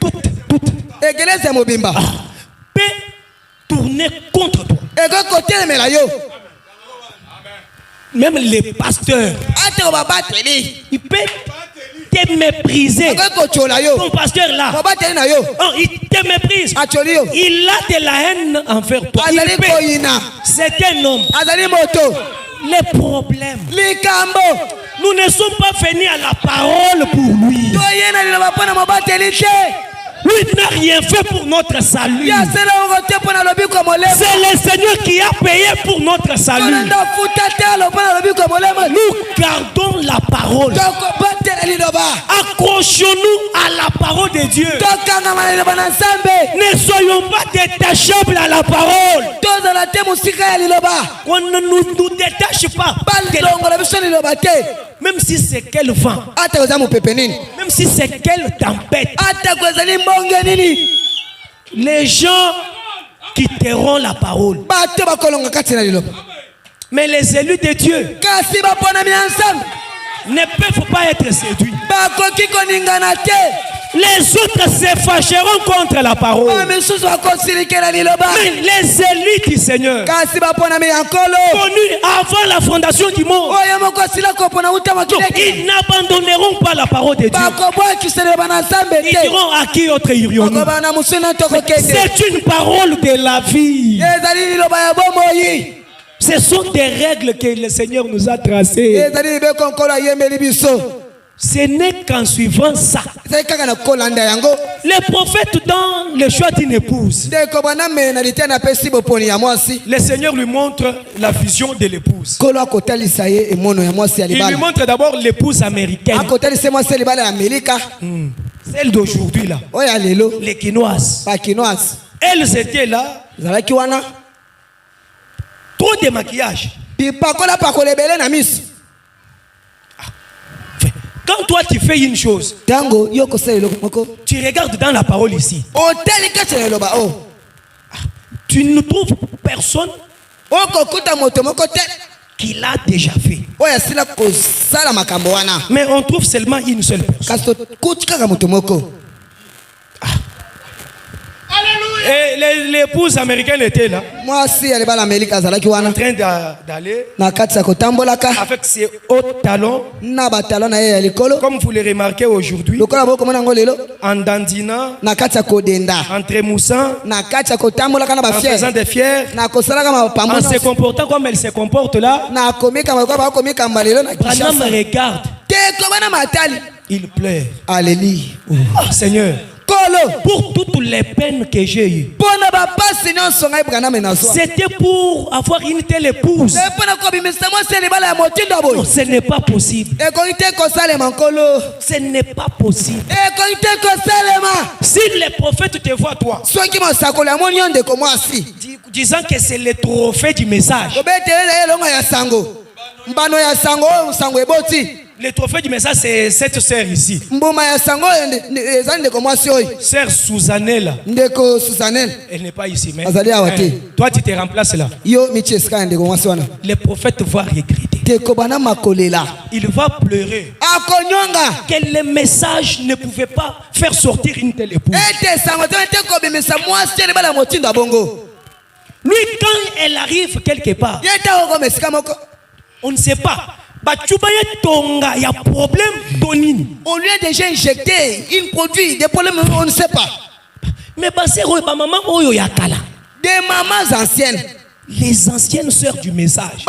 Toutes. Peut tourner contre toi. Même les pasteurs. Il peut te mépriser. Ton pasteur là. Oh, il te méprise. Il a de la haine envers toi. C'est un homme. Les problèmes. Nous ne sommes pas venus à la parole pour lui. Lui n'a rien fait pour notre salut. C'est le Seigneur qui a payé pour notre salut. Nous gardons la parole. Accrochons-nous à la parole de Dieu. Ne soyons pas détachables à la parole. On ne nous détache pas. Même si c'est quel vent. Même si c'est quelle tempête. Les gens quitteront la parole. Mais les élus de Dieu ne peuvent pas être séduits. Les autres se fâcheront contre la parole. Mais les élites du Seigneur, connus avant la fondation du monde, ils n'abandonneront pas la parole de Dieu. Ils diront à qui autre irions-nous. C'est une parole de la vie. Ce sont des règles que le Seigneur nous a tracées. Ce n'est qu'en suivant ça. Le prophète dans le choix d'une épouse. Le Seigneur lui montre la vision de l'épouse. Il lui montre d'abord l'épouse américaine. Celle d'aujourd'hui là. Les Quinoises. Elles étaient là. Trop de maquillage. Quand toi tu fais une chose, tu regardes dans la parole ici. Tu ne trouves personne qui l'a déjà fait. Mais on trouve seulement une seule personne. Et l'épouse américaine était là. En train d'aller avec ses hauts talons. Comme vous le remarquez aujourd'hui. En dandinant. En trémoussant. En faisant des fiers. En se comportant comme elle se comporte là. Branham regarde. Il pleure. Alléluia. Oh, Seigneur. Pour toutes les peines que j'ai eues, c'était pour avoir une telle épouse. Non, ce n'est pas possible. Ce n'est pas possible. Si les prophètes te voient toi disant que c'est le trophée du message, le trophée du message, c'est cette sœur ici. Sœur Susanelle. Elle n'est pas ici, mais toi tu te remplaces là. Le prophète va regretter. Il va pleurer. Que le message ne pouvait pas faire sortir une telle épouse. Lui, quand elle arrive quelque part, on ne sait pas. Il y a problème. On lui a déjà injecté un produit, des problèmes, on ne sait pas. Mais c'est des mamans anciennes. Les anciennes sœurs du message.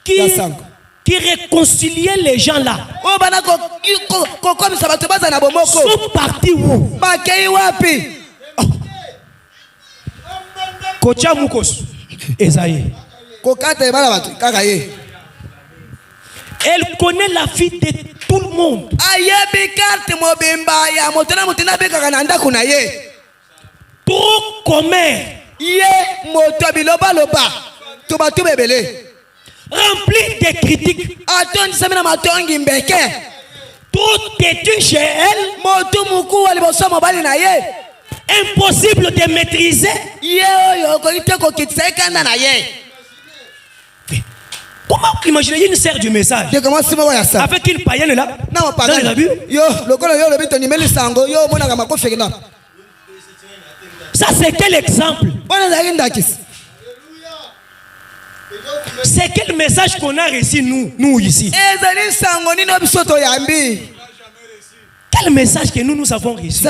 Qui réconciliaient les gens là. Sont partis où? Kocha Mukos. Esaïe. Elle connaît la vie de tout le monde. Trop commun. Rempli de critiques. Trop têtu chez elle. Impossible de maîtriser. Comment imaginez une sœur du message avec une païenne là? Dans les abus? Ça c'est quel exemple? C'est quel message qu'on a reçu nous ici? Quel message que nous avons reçu?